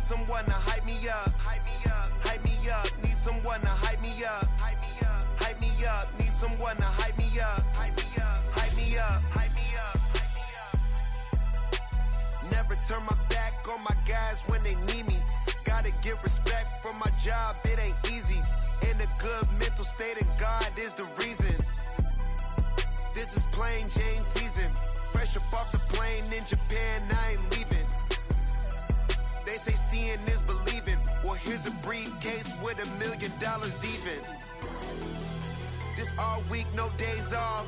someone to hype me up. Hype me up. Hype me up. Need someone to hype me up. Hype me up. Hype me up. Need someone to hype me up. Hype me up. Hype me up. Hype me up. Hype me up. Never turn my back on my guys when they need me. Gotta give respect for my job, it ain't easy. In a good mental state, and God is the reason. This is plain Jane season. Fresh up off the plane in Japan, I ain't leaving. They say seeing is believing. Well, here's a briefcase with $1 million even. This all week, no days off.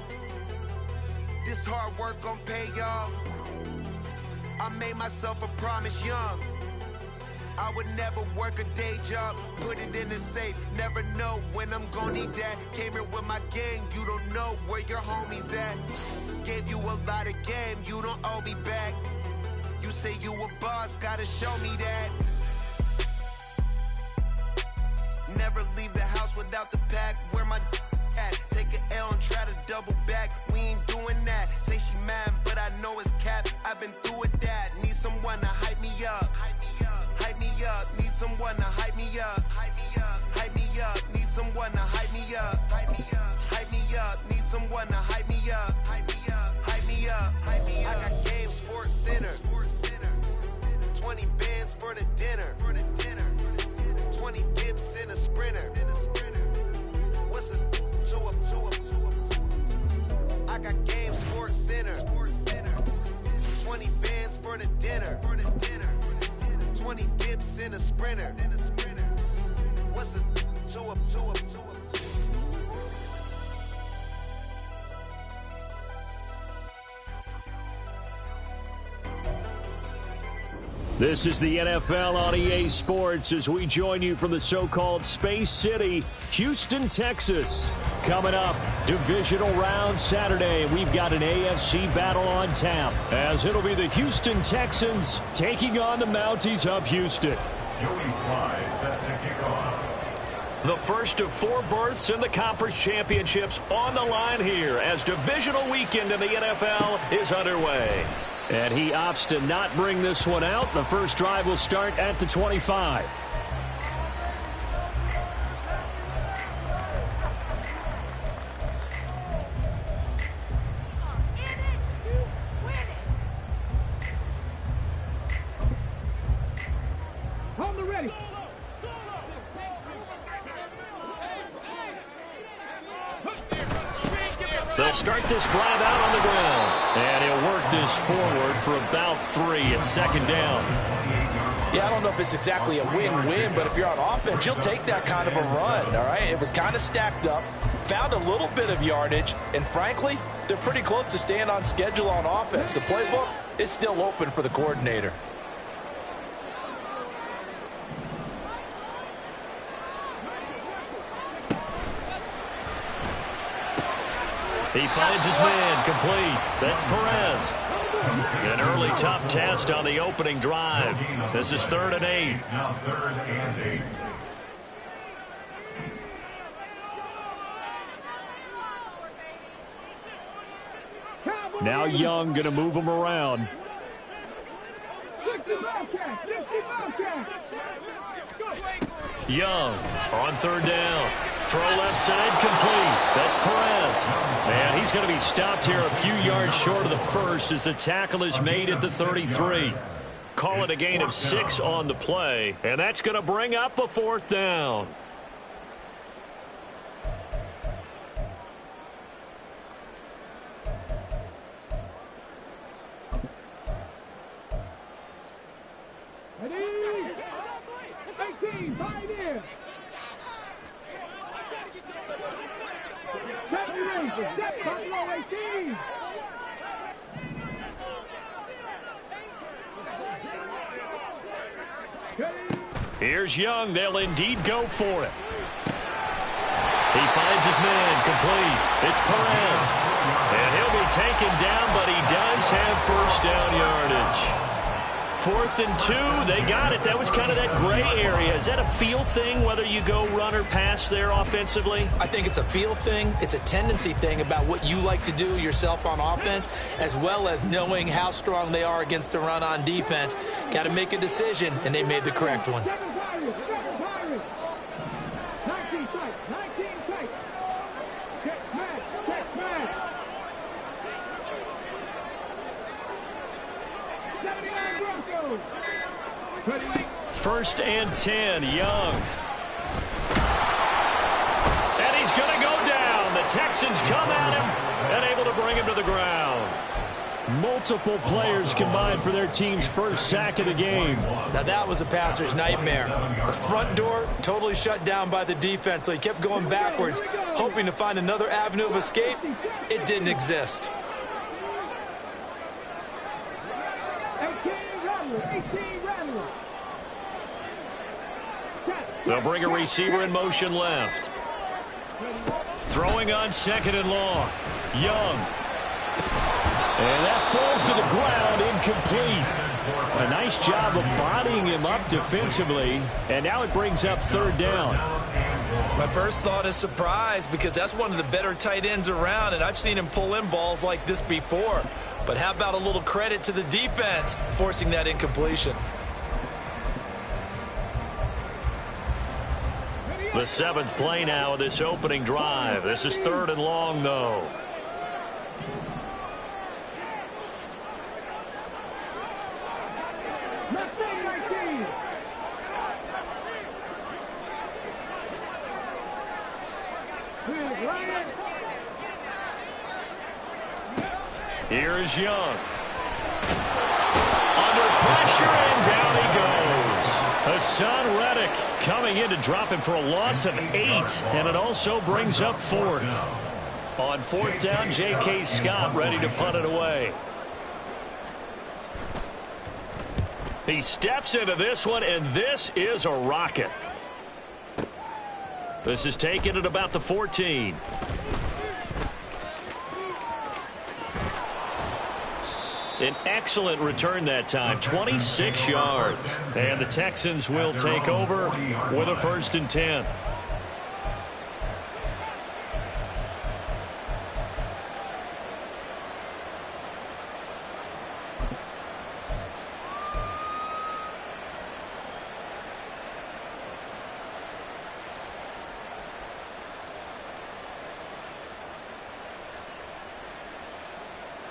This hard work gon' pay off. I made myself a promise young. I would never work a day job, put it in the safe. Never know when I'm gon' need that. Came here with my gang, you don't know where your homies at. Gave you a lot of game, you don't owe me back. You say you a boss, gotta show me that. Never leave the house without the pack. Where my at? Take an L and try to double back. We ain't doing that. Say she mad, but I know it's cap. I've been through with that. Need someone to hype me up. Hype me up. Hype me up. Need someone to hype me up. Hype me up. Hype me up. Need someone to hype me up. Hype me up. Hype me up. Need someone to hype me up. Hype me up. Hype me up. Hype me up. I got Game Sports Center. 20 bands for the dinner. 20 dips in a sprinter. What's a two up? I got Game Sports Center. 20 bands for the dinner. 20 dips in a sprinter. What's a two up? This is the NFL on EA Sports as we join you from the so-called Space City, Houston, Texas. Coming up, divisional round Saturday. We've got an AFC battle on tap as it'll be the Houston Texans taking on the Mounties of Houston. Joey Sly set to kick off. The first of 4 berths in the conference championships on the line here as divisional weekend in the NFL is underway. And he opts to not bring this one out. The first drive will start at the 25. On the ready. They'll start this drive out on the ground. And he'll work this forward for about 3 at second down. Yeah, I don't know if it's exactly a win-win, but if you're on offense, you'll take that kind of a run, all right? It was kind of stacked up, found a little bit of yardage, and frankly, they're pretty close to staying on schedule on offense. The playbook is still open for the coordinator. He finds his man complete. That's Perez. An early tough test on the opening drive. This is 3rd and 8. Now 3rd and 8. Now Young going to move him around. Young on 3rd down. Throw left side complete. That's Perez. And he's going to be stopped here a few yards short of the first as the tackle is made at the 33. Call it a gain of 6 on the play. And that's going to bring up a 4th down. Ready? 18, right in. Set, Buffalo 18. Here's Young. They'll indeed go for it. He finds his man complete. It's Perez. And he'll be taken down, but he does have first down yardage. 4th and 2. They got it. That was kind of that gray area. Is that a feel thing, whether you go run or pass there offensively? I think it's a feel thing. It's a tendency thing about what you like to do yourself on offense, as well as knowing how strong they are against the run on defense. Got to make a decision, and they made the correct one. 19 tight. 19 tight. Check match. Check match. 79 Broncos. 1st and 10, Young. And he's going to go down. The Texans come at him and able to bring him to the ground. Multiple players combined for their team's first sack of the game. Now that was a passer's nightmare. The front door totally shut down by the defense, so he kept going backwards, hoping to find another avenue of escape. It didn't exist. 18 Rattler. They'll bring a receiver in motion left. Throwing on 2nd and long. Young. And that falls to the ground, incomplete. A nice job of bodying him up defensively. And now it brings up 3rd down. My first thought is surprise, because that's one of the better tight ends around, and I've seen him pull in balls like this before. But how about a little credit to the defense forcing that incompletion? The 7th play now of this opening drive. This is 3rd and long, though. Here is Young. Under pressure, and down he goes. Hassan Reddick coming in to drop him for a loss of 8, and it also brings up 4th. On 4th down, J.K. Scott ready to punt it away. He steps into this one, and this is a rocket. This is taken at about the 14. An excellent return that time, 26 yards. And the Texans will take over with a 1st and 10.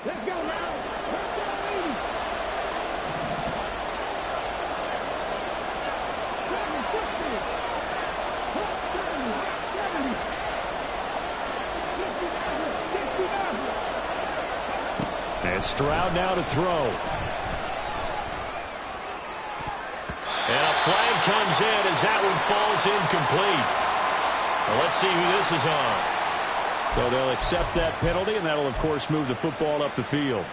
Let's go now. And Stroud now to throw. And a flag comes in as that one falls incomplete. Well, let's see who this is on. So they'll accept that penalty, and that'll, of course, move the football up the field.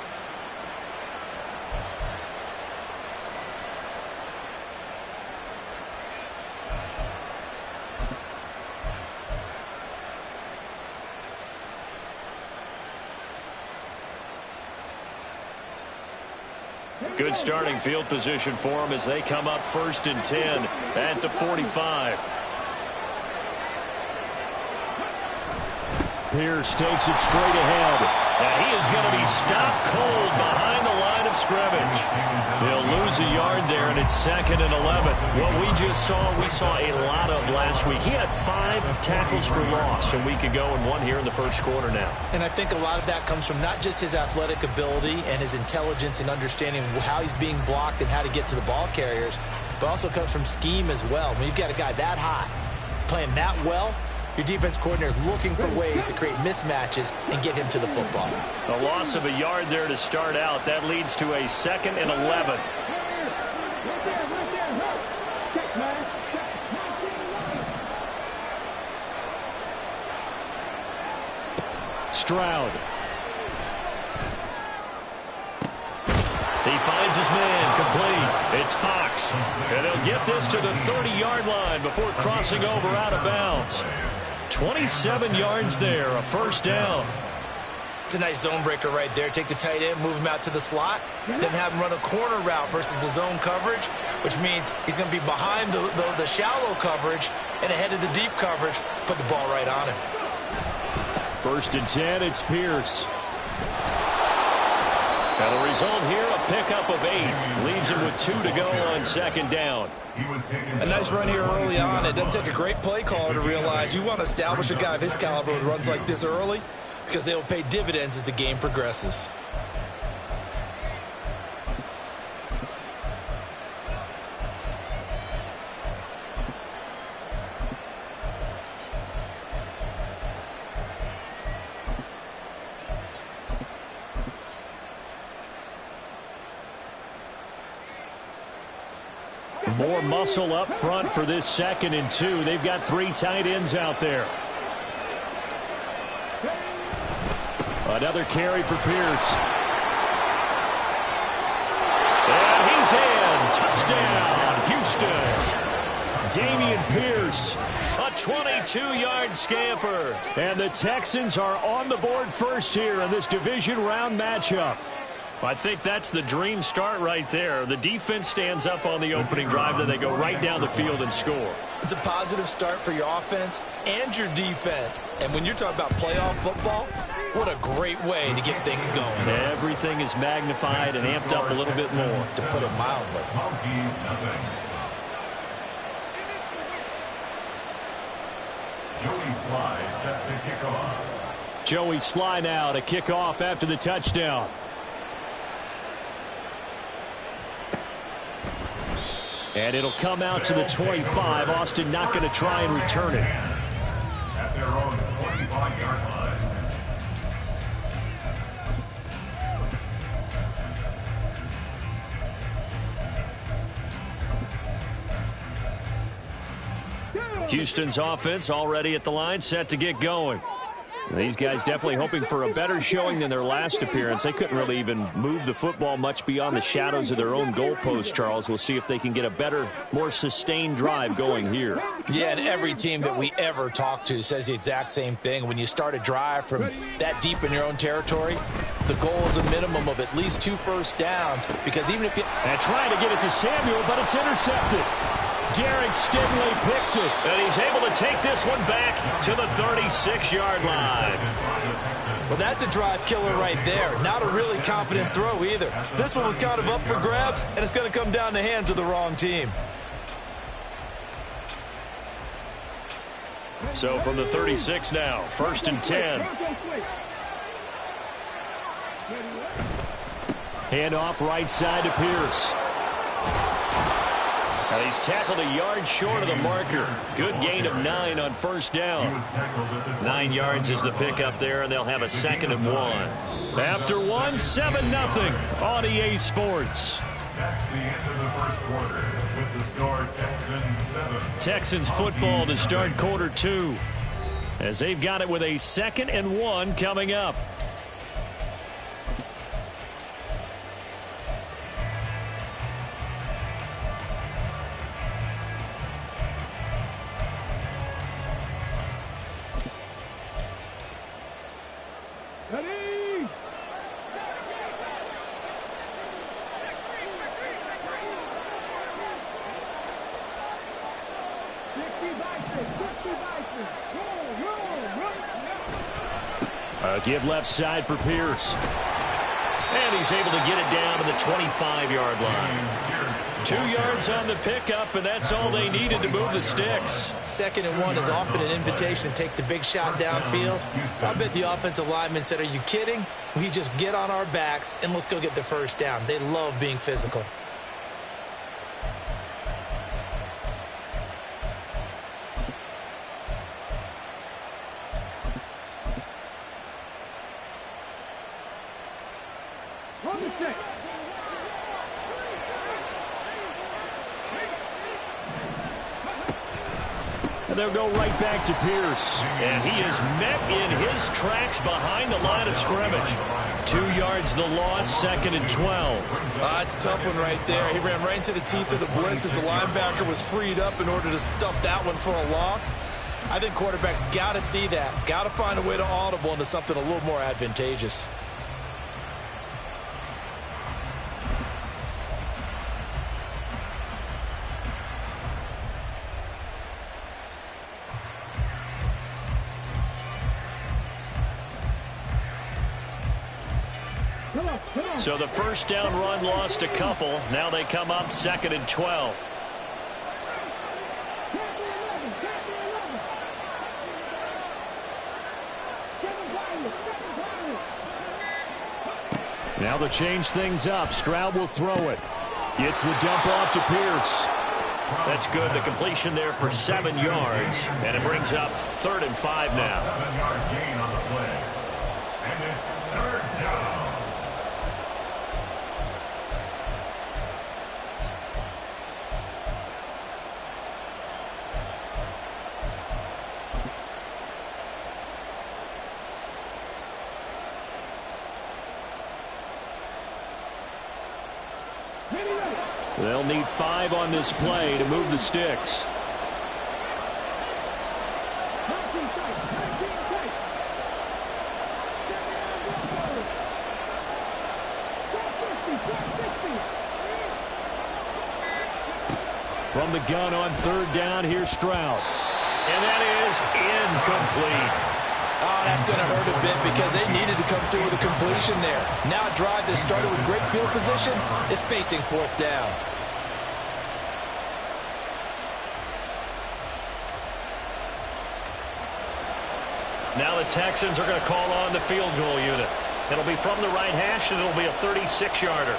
Good starting field position for them as they come up 1st and 10 at the 45. Pierce takes it straight ahead. And he is going to be stopped cold behind the line of scrimmage. They'll lose a yard there, and it's 2nd and 11. What we just saw, we saw a lot of last week. He had 5 tackles for loss a week ago and 1 here in the first quarter now. And I think a lot of that comes from not just his athletic ability and his intelligence in understanding how he's being blocked and how to get to the ball carriers, but also comes from scheme as well. When you've got a guy that high playing that well, your defense coordinator is looking for ways to create mismatches and get him to the football. A loss of a yard there to start out. That leads to a 2nd and 11. Stroud. He finds his man, complete. It's Fox. And they'll get this to the 30-yard line before crossing over out of bounds. 27 yards there, a 1st down. It's a nice zone breaker right there. Take the tight end, move him out to the slot, then have him run a corner route versus the zone coverage, which means he's going to be behind the shallow coverage and ahead of the deep coverage. Put the ball right on him. 1st and 10, it's Pierce. And the result here, a pickup of 8. Leaves him with 2 to go on 2nd down. A nice run here early on. It doesn't take a great play caller to realize you want to establish a guy of his caliber with runs like this early, because they will pay dividends as the game progresses. More muscle up front for this 2nd and 2. They've got 3 tight ends out there. Another carry for Pierce. And he's in. Touchdown, Houston. Dameon Pierce, a 22-yard scamper. And the Texans are on the board first here in this division round matchup. I think that's the dream start right there. The defense stands up on the opening drive, then they go right down the field and score. It's a positive start for your offense and your defense. And when you're talking about playoff football, what a great way to get things going. Everything is magnified and amped up a little bit more, to put it mildly. Monkeys, nothing. Joey Sly set to kick off. Joey Sly now to kick off after the touchdown. And it'll come out to the 25. Austin not going to try and return it. At their own 25-yard line. Houston's offense already at the line, set to get going. These guys definitely hoping for a better showing than their last appearance. They couldn't really even move the football much beyond the shadows of their own goalpost, Charles. We'll see if they can get a better, more sustained drive going here. Yeah, and every team that we ever talk to says the exact same thing. When you start a drive from that deep in your own territory, the goal is a minimum of at least 2 first downs, because even if you... And trying to get it to Samuel, but it's intercepted. Derek Stingley picks it, and he's able to take this one back to the 36-yard line. Well, that's a drive killer right there. Not a really confident throw either. This one was kind of up for grabs, and it's going to come down the hands of the wrong team. So from the 36 now, 1st and 10. Handoff right side to Pierce. And he's tackled a yard short of the marker. Good gain of 9 on 1st down. 9 yards is the pickup there, and they'll have a 2nd and 1. After 1, 7-0 on EA Sports. That's the end of the first quarter with the score Texans 7. Texans football to start quarter 2, as they've got it with a 2nd and 1 coming up. Ready? Give left side for Pierce. And he's able to get it down to the 25-yard line. 2 yards on the pickup, and that's all they needed to move the sticks. 2nd and 1 is often an invitation to take the big shot downfield. I bet the offensive lineman said, "Are you kidding? We just get on our backs and let's go get the first down." They love being physical. They'll go right back to Pierce. And he is met in his tracks behind the line of scrimmage. 2 yards the loss, 2nd and 12. It's a tough one right there. He ran right into the teeth of the blitz as the linebacker was freed up in order to stuff that one for a loss. I think quarterbacks got to see that. Got to find a way to audible into something a little more advantageous. So the first down run lost a couple. Now they come up 2nd and 12. Now they change things up. Stroud will throw it. Gets the dump off to Pierce. That's good. The completion there for 7 yards. And it brings up 3rd and 5 now. 7-yard gain on the play. And it's 3rd down. They'll need 5 on this play to move the sticks. From the gun on 3rd down, here's Stroud. And that is incomplete. Oh, that's going to hurt a bit because they needed to come through with a completion there. Now a drive that started with great field position is facing 4th down. Now the Texans are going to call on the field goal unit. It'll be from the right hash, and it'll be a 36-yarder.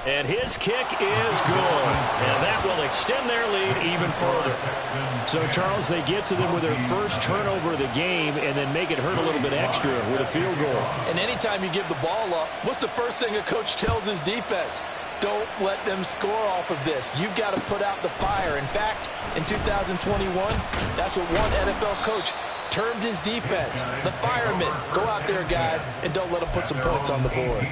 And his kick is good. And that will extend their lead even further. So, Charles, they get to them with their first turnover of the game and then make it hurt a little bit extra with a field goal. And anytime you give the ball up, what's the first thing a coach tells his defense? Don't let them score off of this. You've got to put out the fire. In fact, in 2021, that's what one NFL coach termed his defense. The firemen. Go out there, guys, and don't let them put some points on the board.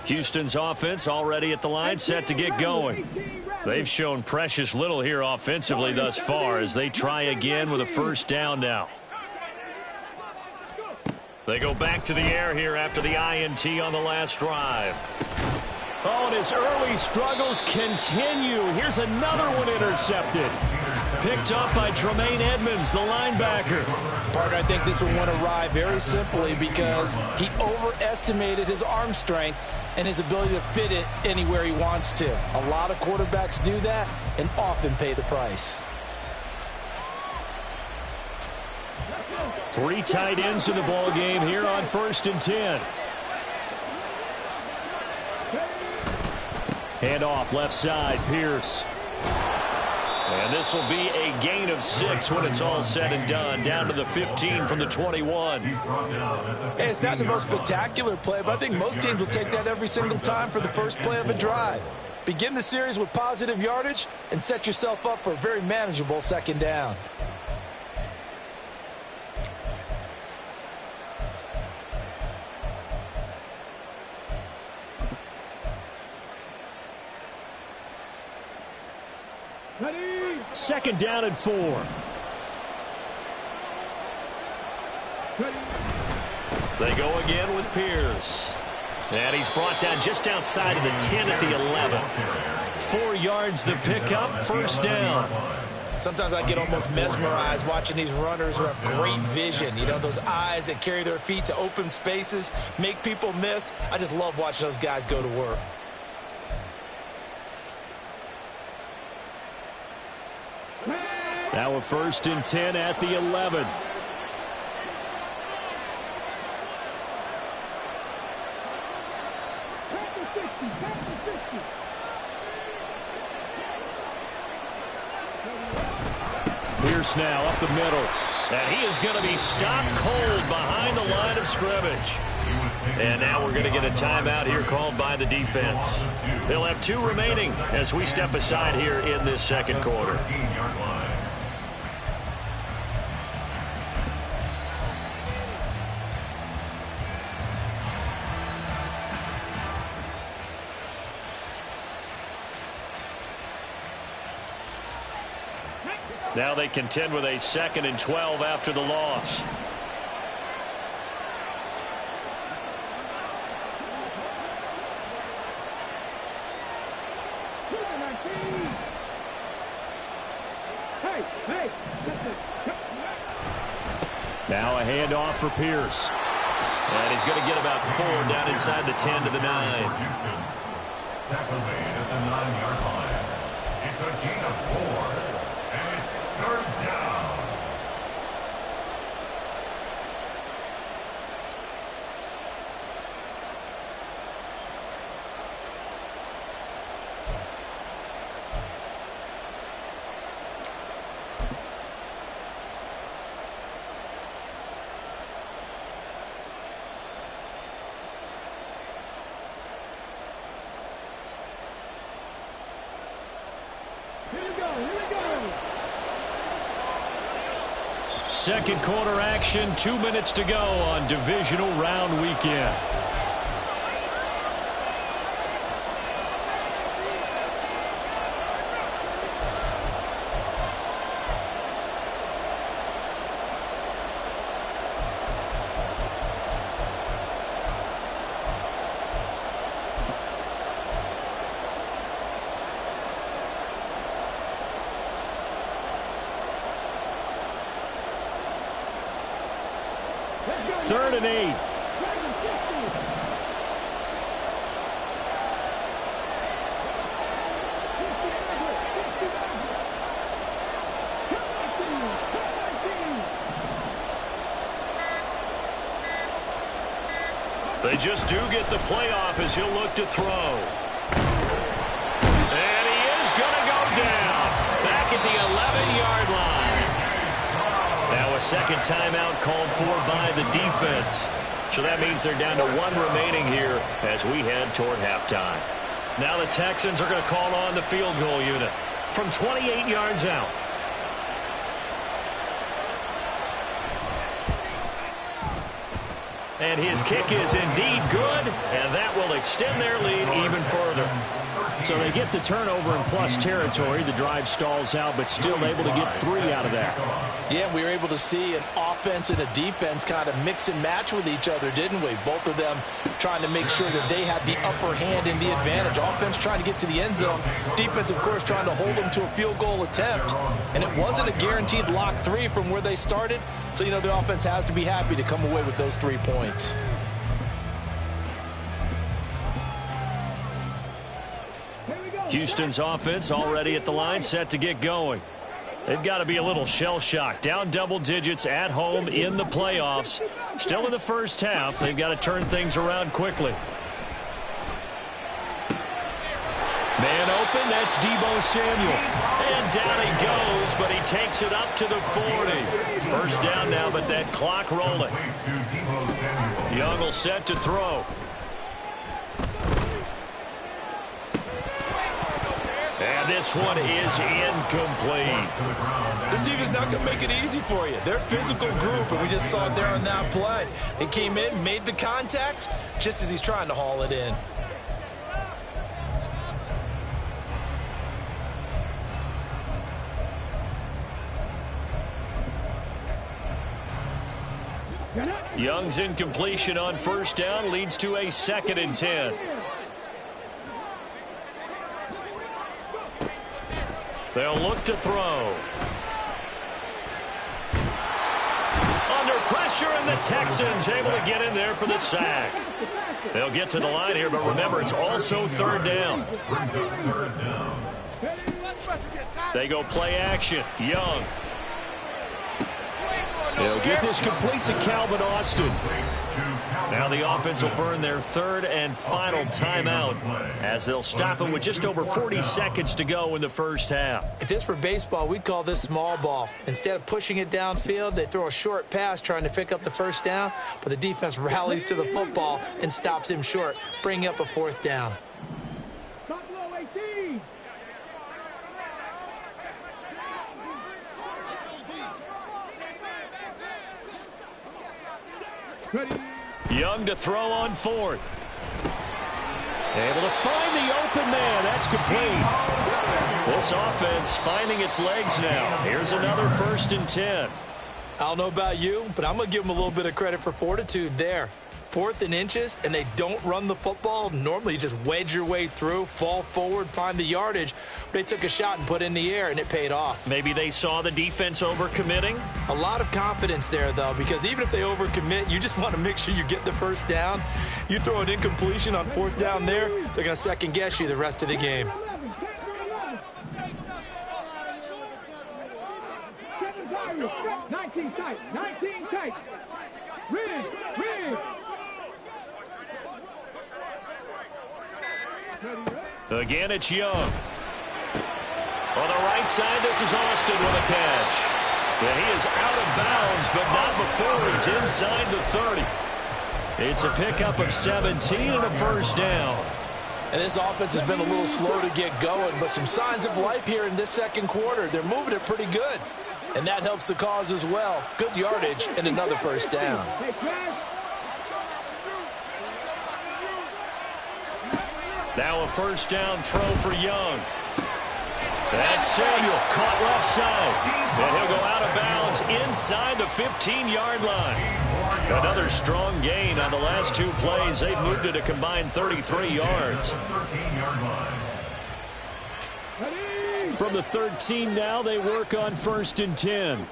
Houston's offense already at the line, set to get going. They've shown precious little here offensively thus far as they try again with a first down now. They go back to the air here after the INT on the last drive. Oh, and his early struggles continue. Here's another one intercepted. Picked up by Tremaine Edmonds, the linebacker. Parker, I think this one went awry very simply because he overestimated his arm strength and his ability to fit it anywhere he wants to. A lot of quarterbacks do that and often pay the price. 3 tight ends in the ball game here on 1st and 10. Hand off left side, Pierce. And this will be a gain of 6 when it's all said and done. Down to the 15 from the 21. Hey, it's not the most spectacular play, but I think most teams will take that every single time for the first play of a drive. Begin the series with positive yardage and set yourself up for a very manageable 2nd down. Ready? 2nd down and 4. Ready? They go again with Pierce. And he's brought down just outside of the 10 at the 11. 4 yards the pickup, 1st down. Sometimes I get almost mesmerized watching these runners who have great vision. You know, those eyes that carry their feet to open spaces, make people miss. I just love watching those guys go to work. Now a 1st and 10 at the 11. Pierce now up the middle. And he is going to be stopped cold behind the line of scrimmage. And now we're going to get a timeout here called by the defense. They'll have 2 remaining as we step aside here in this second quarter. Now they contend with a 2nd and 12 after the loss. Now a handoff for Pierce. And he's going to get about 4 down inside the 10 to the 9. Houston, tackle made at the 9-yard line. It's a gain of 4, and it's 3rd down. Second quarter action, 2 minutes to go on divisional round weekend. Third and 8. They just do get the playoff as he'll look to throw. And he is going to go down back at the 11-yard line. Now a second timeout called for by the defense. So that means they're down to 1 remaining here as we head toward halftime. Now the Texans are going to call on the field goal unit from 28 yards out. And his kick is indeed good, and that will extend their lead even further. So they get the turnover in plus territory. The drive stalls out, but still able to get 3 out of that. Yeah, we were able to see an offense and a defense kind of mix and match with each other, didn't we? Both of them trying to make sure that they had the upper hand and the advantage. Offense trying to get to the end zone. Defense, of course, trying to hold them to a field goal attempt. And it wasn't a guaranteed lock 3 from where they started. So, you know, the offense has to be happy to come away with those 3 points. Houston's offense already at the line, set to get going. They've got to be a little shell-shocked. Down double digits at home in the playoffs. Still in the first half. They've got to turn things around quickly. Man open, that's Deebo Samuel. And down he goes, but he takes it up to the 40. First down now, but that clock rolling. Young will set to throw. And this one is incomplete. This defense not going to make it easy for you. They're a physical group, and we just saw it there on that play. It came in, made the contact, just as he's trying to haul it in. Young's incompletion on first down leads to a 2nd and 10. They'll look to throw. Under pressure, and the Texans able to get in there for the sack. They'll get to the line here, but remember, it's also 3rd down. They go play action. Young. They'll get this complete to Calvin Austin. Now the offense will burn their third and final timeout as they'll stop it with just over 40 seconds to go in the first half. If this were baseball, we'd call this small ball. Instead of pushing it downfield, they throw a short pass trying to pick up the first down, but the defense rallies to the football and stops him short, bringing up a fourth down. Young to throw on fourth. Able to find the open man. That's complete. This offense finding its legs now. Here's another 1st and 10. I don't know about you, but I'm going to give them a little bit of credit for fortitude there. 4th and inches, and they don't run the football. Normally, you just wedge your way through, fall forward, find the yardage. They took a shot and put it in the air, and it paid off. Maybe they saw the defense overcommitting. A lot of confidence there, though, because even if they overcommit, you just want to make sure you get the first down. You throw an incompletion on 4th down there, they're going to second-guess you the rest of the game. Nineteen tight. Rig. Again, it's Young. On the right side, this is Austin with a catch. And he is out of bounds, but not before he's inside the 30. It's a pickup of 17 and a first down. And this offense has been a little slow to get going, but some signs of life here in this second quarter. They're moving it pretty good. And that helps the cause as well. Good yardage and another first down. Now a first down throw for Young. That's Samuel, caught left side. And he'll go out of bounds inside the 15-yard line. Another strong gain on the last 2 plays. They've moved it a combined 33 yards. From the 13 now, they work on 1st and 10.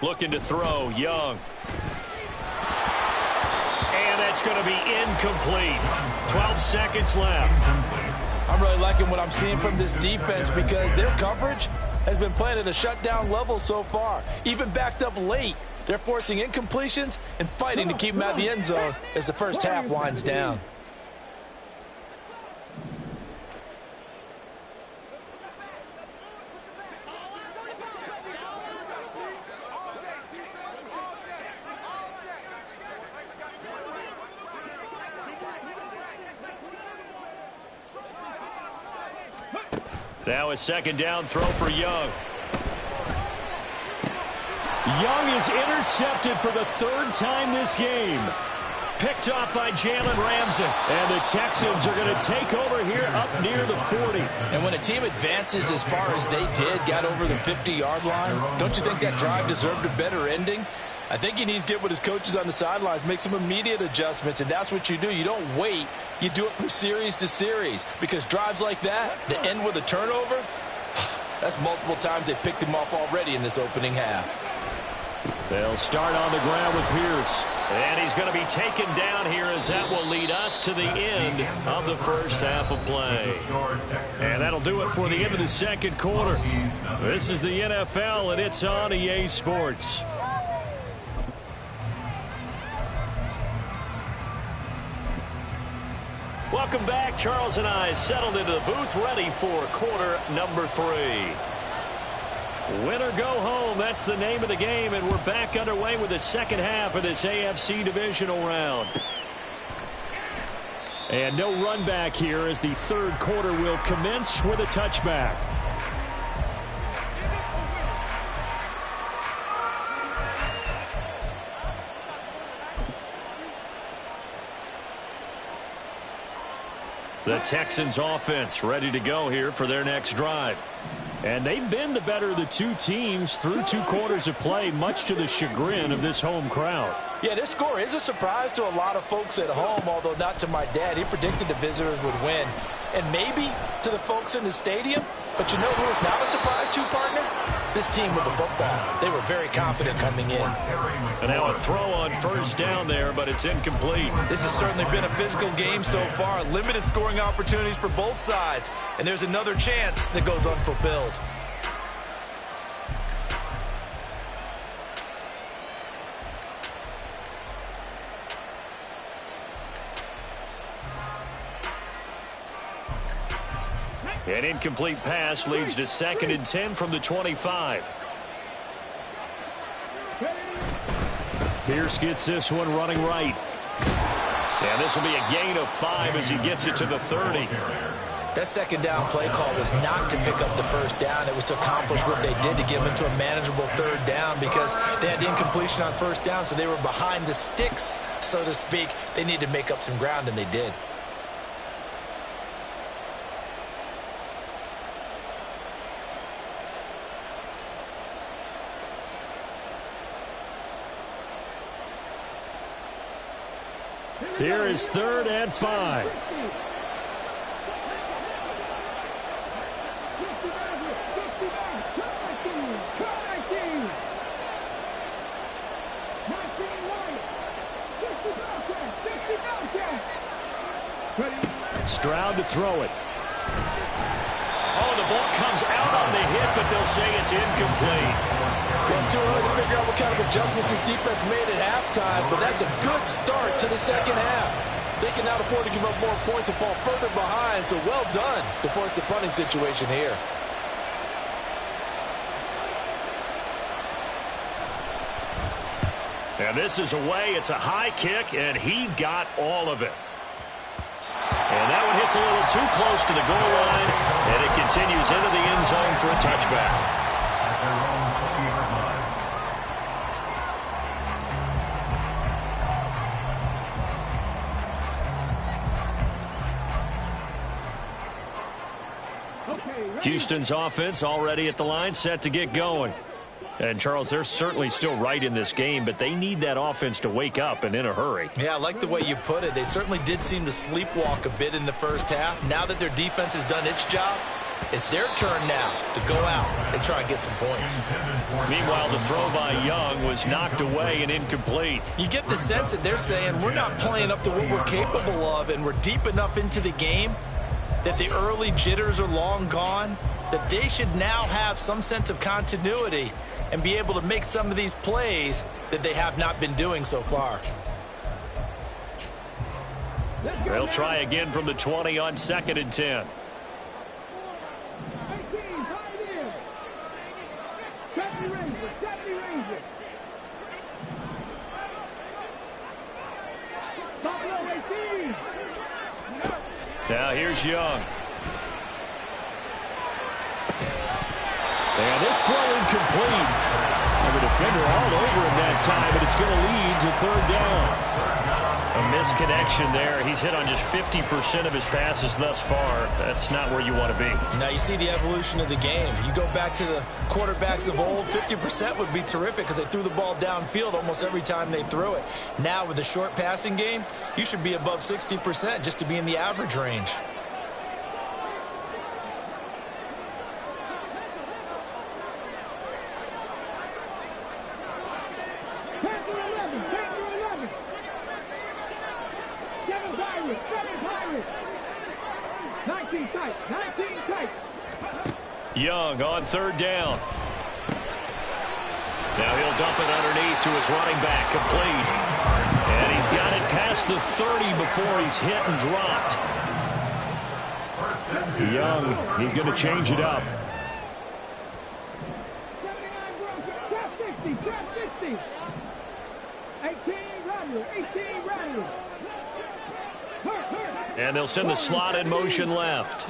Looking to throw, Young. And that's going to be incomplete. 12 seconds left. I'm really liking what I'm seeing from this defense because their coverage has been playing at a shutdown level so far. Even backed up late, they're forcing incompletions and fighting to keep them out of the end zone as the first half winds down. Now a second down throw for Young. Young is intercepted for the 3rd time this game. Picked off by Jalen Ramsey. And the Texans are going to take over here up near the 40. And when a team advances as far as they did, got over the 50-yard line, don't you think that drive deserved a better ending? I think he needs to get with his coaches on the sidelines, make some immediate adjustments, and that's what you do. You don't wait. You do it from series to series because drives like that end with a turnover, that's multiple times they picked him off already in this opening half. They'll start on the ground with Pierce. And he's going to be taken down here as that will lead us to the end of the first half of play. And that'll do it for the end of the second quarter. This is the NFL, and it's on EA Sports. Welcome back. Charles and I settled into the booth ready for quarter number 3. Win or go home, that's the name of the game, and we're back underway with the second half of this AFC divisional round. And no run back here as the third quarter will commence with a touchback. The Texans offense ready to go here for their next drive. And they've been the better of the 2 teams through 2 quarters of play, much to the chagrin of this home crowd. Yeah, this score is a surprise to a lot of folks at home, although not to my dad. He predicted the visitors would win. And maybe to the folks in the stadium. But you know who is not a surprise to, partner? this team with the football. They were very confident coming in. And now a throw on first down there, but it's incomplete. This has certainly been a physical game so far. Limited scoring opportunities for both sides. And there's another chance that goes unfulfilled. An incomplete pass leads to 2nd and 10 from the 25. Pierce gets this one running right. And this will be a gain of 5 as he gets it to the 30. That second down play call was not to pick up the first down. It was to accomplish what they did to get them into a manageable third down because they had incompletion on first down, so they were behind the sticks, so to speak. They needed to make up some ground, and they did. Here is 3rd and 5. Stroud to throw it. Oh, the ball comes out on the hit, but they'll say it's incomplete. Well, it's too early to figure out what kind of adjustments this defense made at halftime, but that's a good start to the second half. They can now afford to give up more points and fall further behind, so well done to force the punting situation here. And this is away. It's a high kick, and he got all of it. And that one hits a little too close to the goal line, and it continues into the end zone for a touchback. Houston's offense already at the line, set to get going. And, Charles, they're certainly still right in this game, but they need that offense to wake up and in a hurry. Yeah, I like the way you put it. They certainly did seem to sleepwalk a bit in the first half. Now that their defense has done its job, it's their turn now to go out and try and get some points. Meanwhile, the throw by Young was knocked away and incomplete. You get the sense that they're saying we're not playing up to what we're capable of, and we're deep enough into the game that the early jitters are long gone, that they should now have some sense of continuity and be able to make some of these plays that they have not been doing so far. They'll try again from the 20 on 2nd and 10. Now here's Young. And this throw incomplete. And the defender all over him that time, but it's going to lead to 3rd down. A misconnection there. He's hit on just 50% of his passes thus far. That's not where you want to be. Now you see the evolution of the game. You go back to the quarterbacks of old, 50% would be terrific because they threw the ball downfield almost every time they threw it. Now with the short passing game, you should be above 60% just to be in the average range. Young on 3rd down. Now he'll dump it underneath to his running back, complete. And he's got it past the 30 before he's hit and dropped. Young, he's going to change it up. And they'll send the slot in motion left.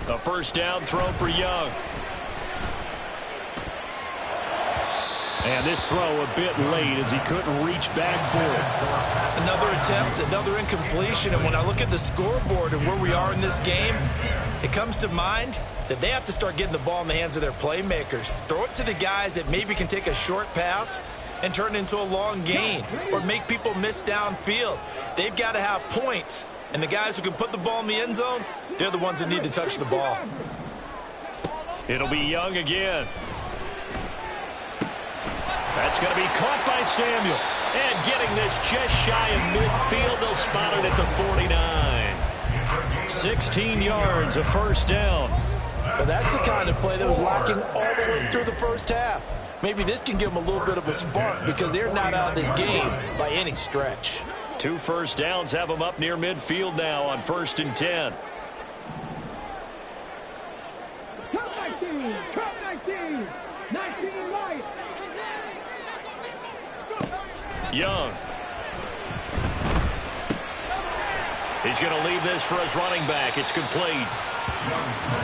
A first down throw for Young. And this throw a bit late as he couldn't reach back for it. Another attempt, another incompletion, and when I look at the scoreboard and where we are in this game, it comes to mind that they have to start getting the ball in the hands of their playmakers. Throw it to the guys that maybe can take a short pass and turn it into a long gain or make people miss downfield. They've got to have points, and the guys who can put the ball in the end zone, they're the ones that need to touch the ball. It'll be Young again. That's going to be caught by Samuel. And getting this just shy of midfield, they'll spot it at the 49. 16 yards, a first down. Well, that's the kind of play that was lacking all the way through the first half. Maybe this can give them a little bit of a spark because they're not out of this game by any stretch. 2 first downs have them up near midfield now on 1st and 10. Come 19, come 19, 19 right. Young. He's going to leave this for his running back. It's complete.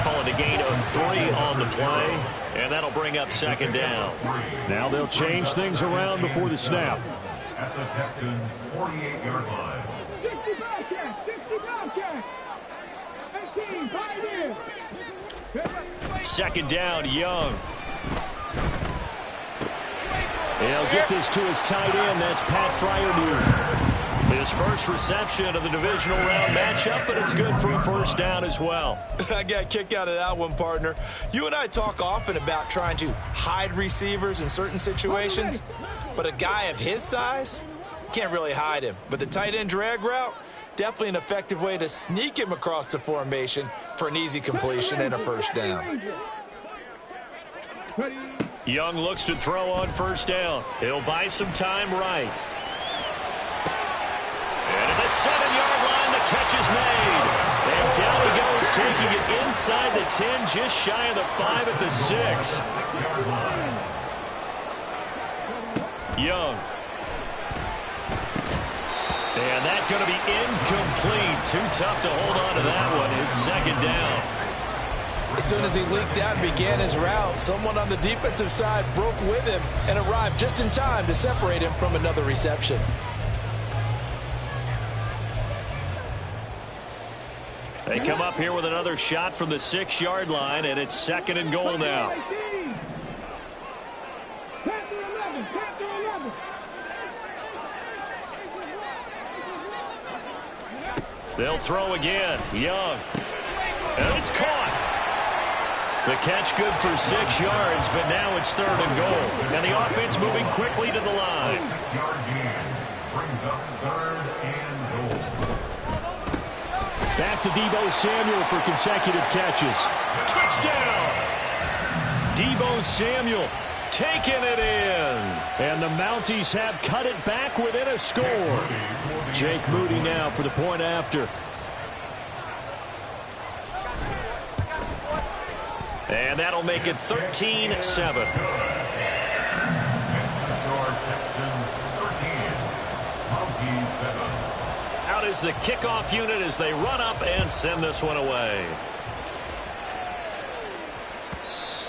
Calling a gain of 3 on the play, and that'll bring up 2nd down. Now they'll change things around before the snap. At the Texans' 48-yard line. 60 Bobcats, 60 Bobcats. 18, Pioneers. 2nd down, Young. He'll get this to his tight end. That's Pat Freiermuth. His first reception of the divisional round matchup, but it's good for a first down as well. I got a kick out of that one, partner. You and I talk often about trying to hide receivers in certain situations, but a guy of his size, can't really hide him. But the tight end drag route, definitely an effective way to sneak him across the formation for an easy completion and a first down. Young looks to throw on 1st down. He'll buy some time right. And at the 7-yard line, the catch is made. And down he goes, taking it inside the 10, just shy of the 5 at the 6. Young. And that's going to be incomplete. Too tough to hold on to that one. It's 2nd down. As soon as he leaked out and began his route, someone on the defensive side broke with him and arrived just in time to separate him from another reception. They come up here with another shot from the 6-yard line, and it's 2nd and goal now. They'll throw again. Young. And it's caught. The catch good for 6 yards, but now it's 3rd and goal. And the offense moving quickly to the line. 6-yard gain brings up 3rd and goal. Back to Deebo Samuel for consecutive catches. Touchdown! Deebo Samuel taking it in. And the Mounties have cut it back within a score. Jake Moody now for the point after. And that'll make it 13-7. Out is the kickoff unit as they run up and send this one away.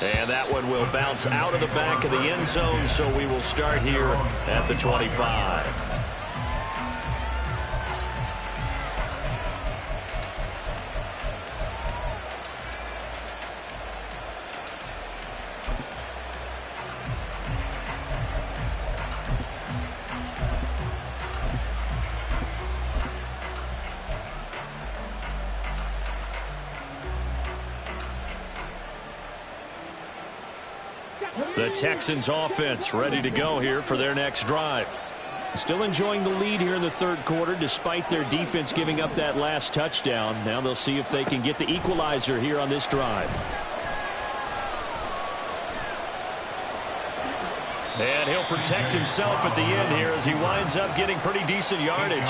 And that one will bounce out of the back of the end zone, so we will start here at the 25. The Texans offense ready to go here for their next drive. Still enjoying the lead here in the 3rd quarter despite their defense giving up that last touchdown. Now they'll see if they can get the equalizer here on this drive. And he'll protect himself at the end here as he winds up getting pretty decent yardage.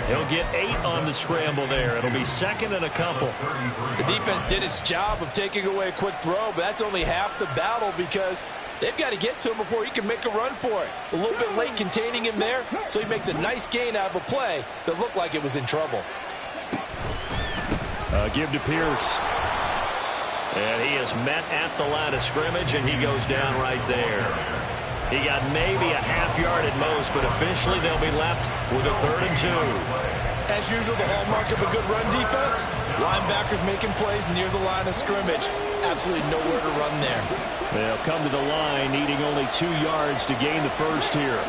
He'll get 8 on the scramble there. It'll be 2nd and a couple. The defense did its job of taking away a quick throw, but that's only half the battle because they've got to get to him before he can make a run for it. A little bit late containing him there, so he makes a nice gain out of a play that looked like it was in trouble. Give to Pierce. And he is met at the line of scrimmage, and he goes down right there. He got maybe a half yard at most, but officially they'll be left with a 3rd and 2. As usual, the hallmark of a good run defense, linebackers making plays near the line of scrimmage. Absolutely nowhere to run there. They'll come to the line, needing only 2 yards to gain the first here.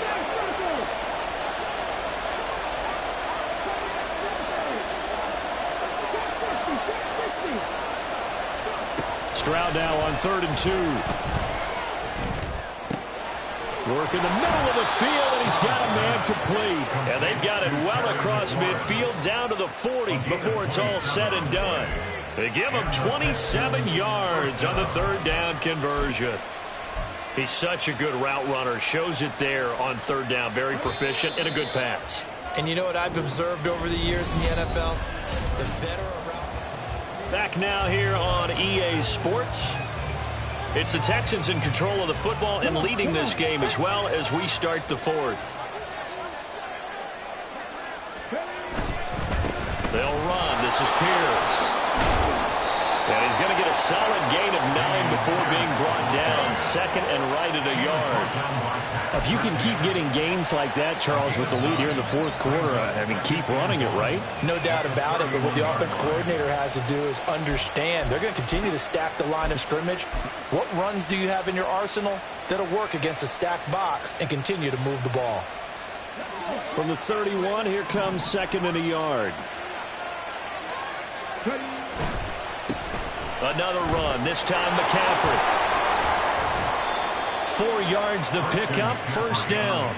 Stroud now on 3rd and 2. Work in the middle of the field, and he's got a man complete. And they've got it well across midfield down to the 40 before it's all said and done. They give him 27 yards on the 3rd down conversion. He's such a good route runner. Shows it there on 3rd down. Very proficient and a good pass. And you know what I've observed over the years in the NFL? The better a route. Back now here on EA Sports. It's the Texans in control of the football and leading this game as well as we start the 4th. They'll run. This is Pierce. And he's going to get a solid gain of 9 before being brought down. 2nd and right at a yard. If you can keep getting gains like that, Charles, with the lead here in the 4th quarter, I mean, keep running it, right? No doubt about it, but what the offense coordinator has to do is understand they're going to continue to stack the line of scrimmage. What runs do you have in your arsenal that'll work against a stacked box and continue to move the ball? From the 31, here comes 2nd and a yard. Another run, this time McCaffrey. 4 yards the pickup, 1st down.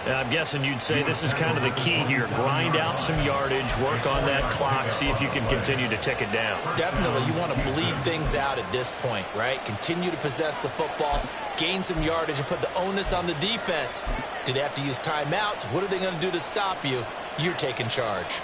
I'm guessing you'd say this is kind of the key here. Grind out some yardage, work on that clock, see if you can continue to tick it down. Definitely, you want to bleed things out at this point, right? Continue to possess the football, gain some yardage, and put the onus on the defense. Do they have to use timeouts? What are they going to do to stop you? You're taking charge.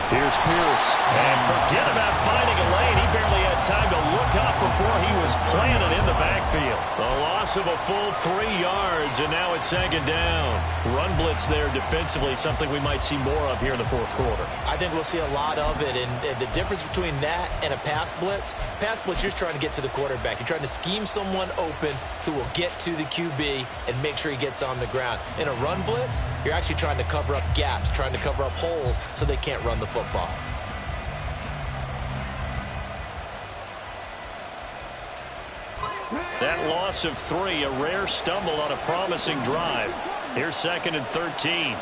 Here's Pierce. And forget about finding a lane. He barely had time to look up before he was planted in the backfield. A loss of a full 3 yards, and now it's 2nd down. Run blitz there defensively, something we might see more of here in the 4th quarter. I think we'll see a lot of it, and the difference between that and a pass blitz, you're just trying to get to the quarterback. You're trying to scheme someone open who will get to the QB and make sure he gets on the ground. In a run blitz, you're actually trying to cover up gaps, trying to cover up holes so they can't run the football. That loss of 3, a rare stumble on a promising drive. Here's 2nd and 13.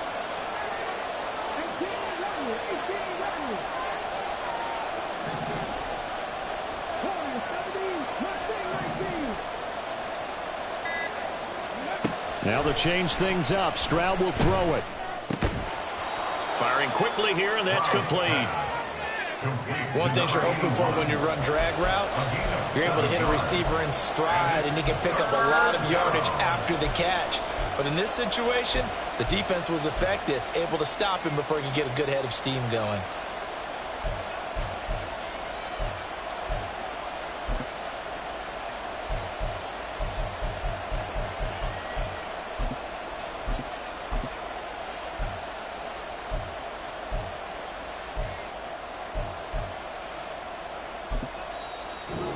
Now to change things up, Stroud will throw it. Firing quickly here, and that's complete. One thing you're hoping for when you run drag routes, you're able to hit a receiver in stride, and he can pick up a lot of yardage after the catch. But in this situation, the defense was effective, able to stop him before he could get a good head of steam going.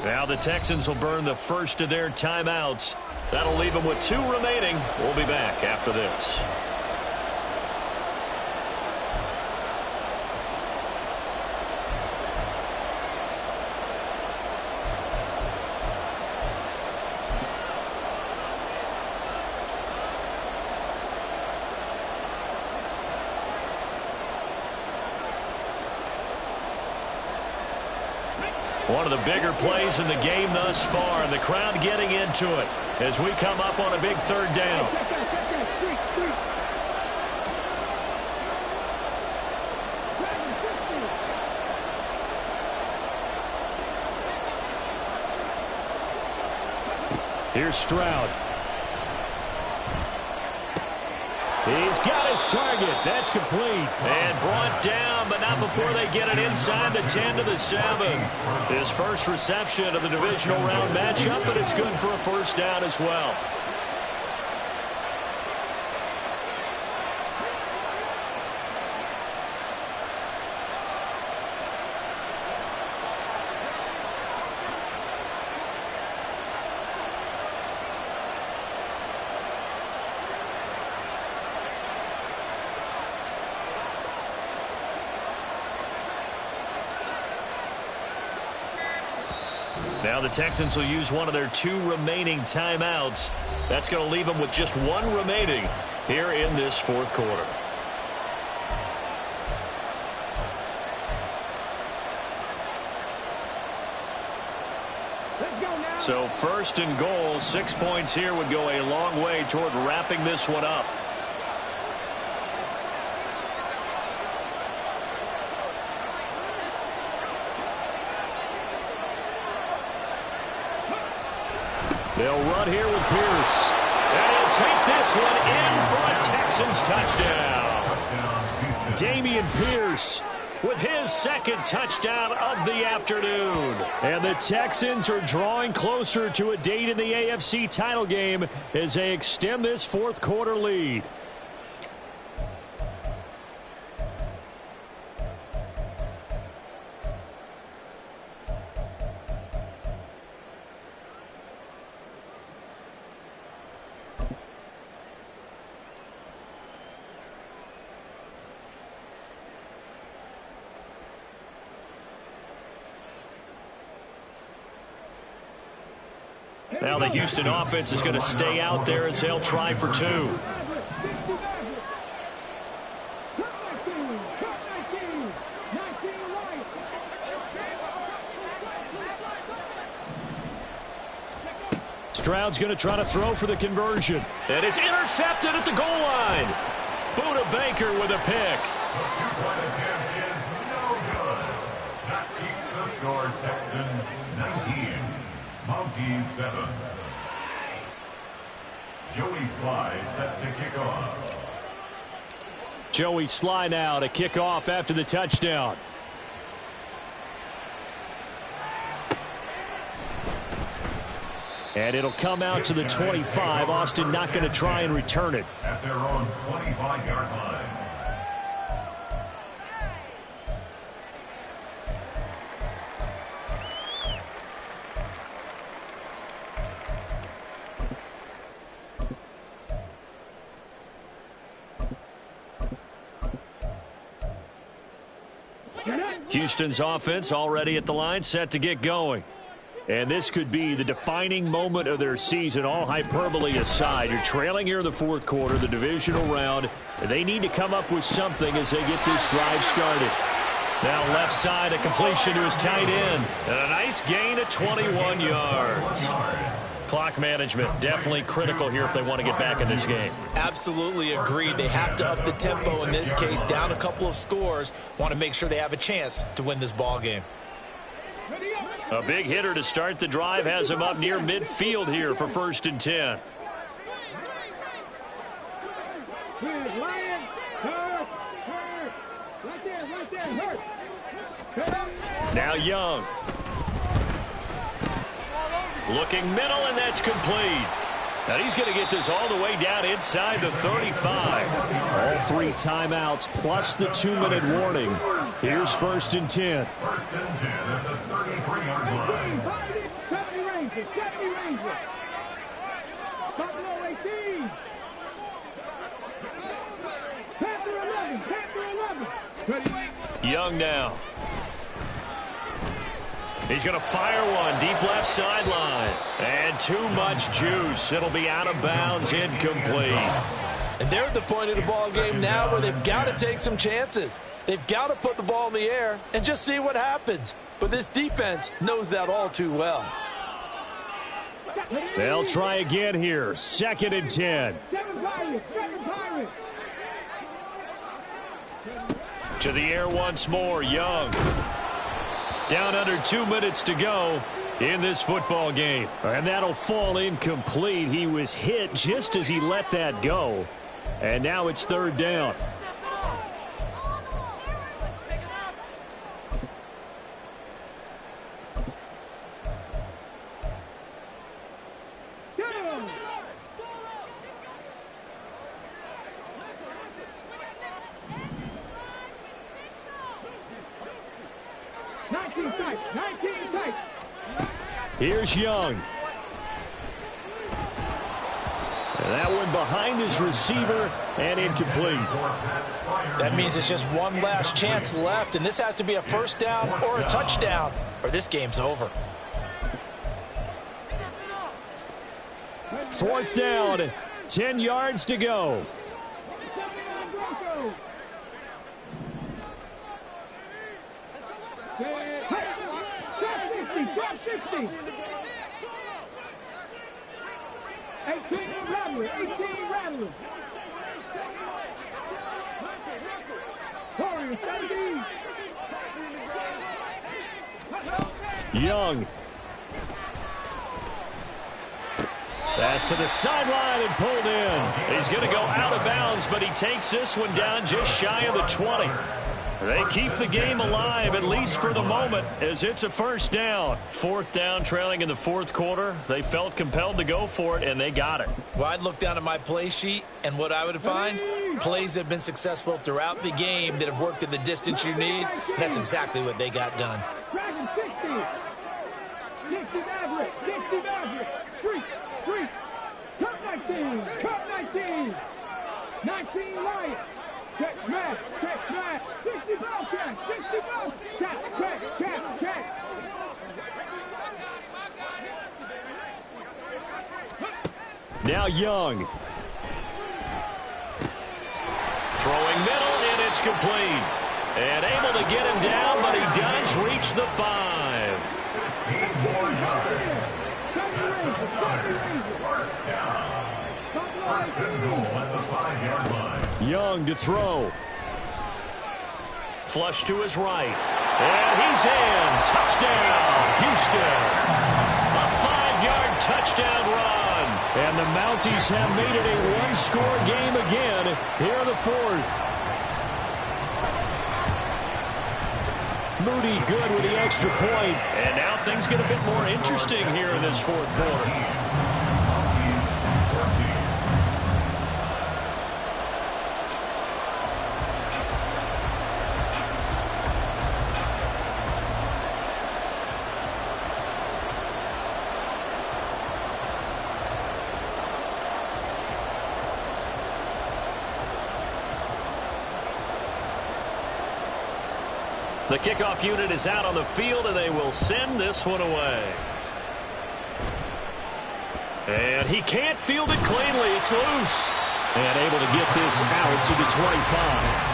Now the Texans will burn the first of their timeouts. That'll leave them with 2 remaining. We'll be back after this. One of the bigger plays in the game thus far, and the crowd getting into it as we come up on a big 3rd down. Here's Stroud. He's got his target. That's complete. And brought down, but not before they get it inside the 10 to the 7. His first reception of the divisional round matchup, but it's good for a 1st down as well. Now the Texans will use one of their 2 remaining timeouts. That's going to leave them with just 1 remaining here in this fourth quarter. So first and goal, 6 points here would go a long way toward wrapping this one up. They'll run here with Pierce. And he'll take this one in for a Texans touchdown. Dameon Pierce with his second touchdown of the afternoon. And the Texans are drawing closer to a date in the AFC title game as they extend this fourth quarter lead. Now the Houston offense is going to stay out there as they'll try for 2. Stroud's going to try to throw for the conversion. And it's intercepted at the goal line. Budda Baker with a pick. The 2-point attempt is no good. That keeps the score Texans 19. Mounties 7. Joey Sly set to kick off. Joey Sly now to kick off after the touchdown. And it'll come out to the 25. Austin not going to try and return it. At their own 25-yard line. Houston's offense already at the line, set to get going. And this could be the defining moment of their season, all hyperbole aside. You're trailing here in the fourth quarter, the divisional round. And they need to come up with something as they get this drive started. Now left side, a completion to his tight end. And a nice gain of 21 yards. Clock management definitely critical here if they want to get back in this game. Absolutely agreed. They have to up the tempo in this case, down a couple of scores. Want to make sure they have a chance to win this ball game. A big hitter to start the drive has him up near midfield here for 1st and 10. Now Young. Looking middle, and that's complete. Now he's going to get this all the way down inside the 35. All 3 timeouts plus the 2-minute warning. Here's 1st and 10. 1st and 10 at the 33-yard line. 70 Rangers. Buffalo 18. Panther 11. Young now. He's going to fire one deep left sideline. And too much juice. It'll be out of bounds, incomplete. And they're at the point of the ball game now where they've got to take some chances. They've got to put the ball in the air and just see what happens. But this defense knows that all too well. They'll try again here. 2nd and 10. To the air once more, Young. Down under 2 minutes to go in this football game. And that'll fall incomplete. He was hit just as he let that go. And now it's 3rd down. Here's Young. And that one behind his receiver and incomplete. That means it's just one last chance left, and this has to be a 1st down or a touchdown, or this game's over. 4th down, 10 yards to go. 79 Broncos. Drop 60. 18 Rattler. 18 Rattler. Warriors 17. Young. Pass to the sideline and pulled in. He's going to go out of bounds, but he takes this one down just shy of the 20. They keep the game alive, at least for the moment, as it's a 1st down. 4th down, trailing in the 4th quarter. They felt compelled to go for it, and they got it. Well, I'd look down at my play sheet, and what I would find, plays that have been successful throughout the game that have worked at the distance you need. And that's exactly what they got done. Dragon 60. 60 Maverick. 60 Maverick. Street. Cup 19. Cup 19. 19 Lions. Check match. 60 ball catch. 60 ball catch. Now Young. Throwing middle, and it's complete. And able to get him down, but he does reach the 5. 15 more yards. First down. First and goal at the 5-yard line. Young to throw. Flush to his right. And he's in. Touchdown, Houston. A 5-yard touchdown run. And the Mounties have made it a one-score game again here in the 4th. Moody good with the extra point. And now things get a bit more interesting here in this 4th quarter. The kickoff unit is out on the field, and they will send this one away. And he can't field it cleanly. It's loose. And able to get this out to the 25.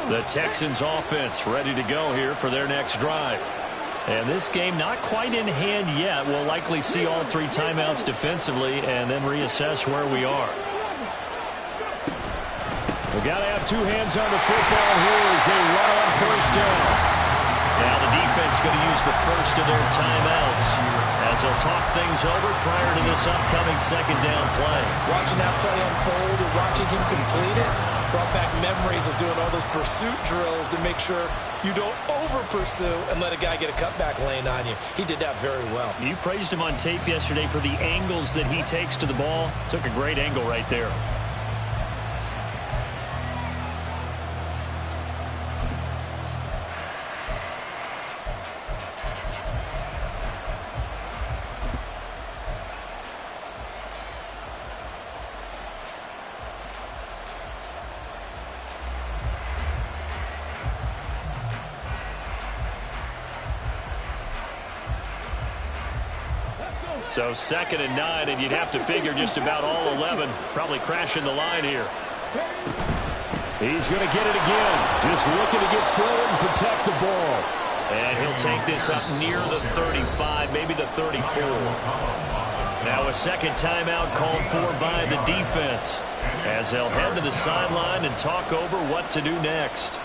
The Texans offense ready to go here for their next drive. And this game not quite in hand yet. We'll likely see all 3 timeouts defensively and then reassess where we are. We've got to have 2 hands on the football here as they run on 1st down. Now the defense going to use the first of their timeouts as they'll talk things over prior to this upcoming 2nd down play. Watching that play unfold and watching him complete it brought back memories of doing all those pursuit drills to make sure you don't over-pursue and let a guy get a cutback lane on you. He did that very well. You praised him on tape yesterday for the angles that he takes to the ball. Took a great angle right there. So 2nd and 9, and you'd have to figure just about all 11 probably crashing the line here. He's going to get it again. Just looking to get forward and protect the ball. And he'll take this up near the 35, maybe the 34. Now a 2nd timeout called for by the defense as they'll head to the sideline and talk over what to do next.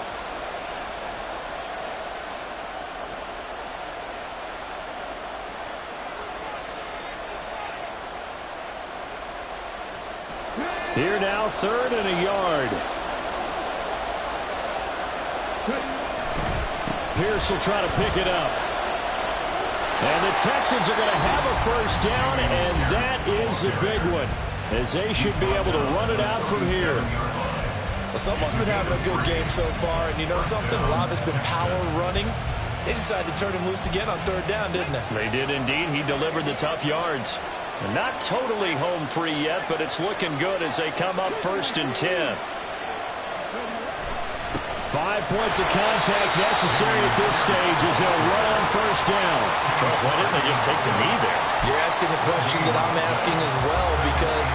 Here now, 3rd and a yard. Pierce will try to pick it up. And the Texans are going to have a 1st down, and that is the big one, as they should be able to run it out from here. Well, someone's been having a good game so far, and you know something? A lot of it's been power running. They decided to turn him loose again on third down, didn't they? They did indeed. He delivered the tough yards. And not totally home free yet, but it's looking good as they come up 1st and 10. 5 points of contact necessary at this stage as they'll run on 1st down. Charles, why didn't they just take the knee there? You're asking the question that I'm asking as well, because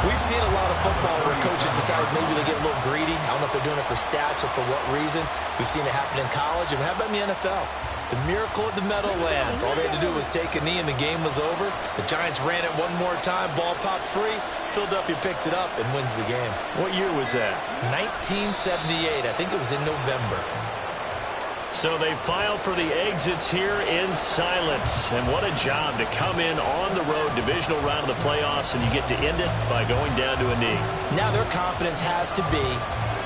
we've seen a lot of football where coaches decide maybe they get a little greedy. I don't know if they're doing it for stats or for what reason. We've seen it happen in college. And how about in the NFL? The miracle of the Meadowlands. All they had to do was take a knee and the game was over. The Giants ran it one more time. Ball popped free. Philadelphia picks it up and wins the game. What year was that? 1978. I think it was in November. So they file for the exits here in silence. And what a job to come in on the road, divisional round of the playoffs, and you get to end it by going down to a knee. Now their confidence has to be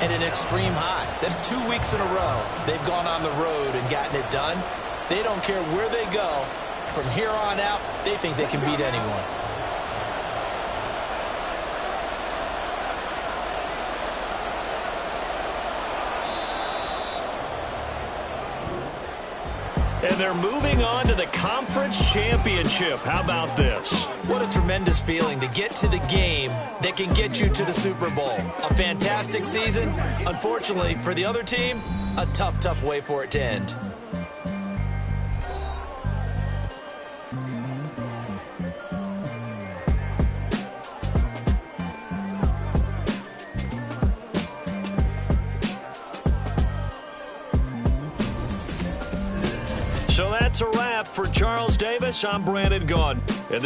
at an extreme high. That's 2 weeks in a row they've gone on the road and gotten it done. They don't care where they go. From here on out, they think they can beat anyone. And they're moving on to the conference championship. How about this? What a tremendous feeling to get to the game that can get you to the Super Bowl. A fantastic season. Unfortunately, for the other team, a tough, tough way for it to end. So that's a wrap for Charles Davis. I'm Brandon Gaudin.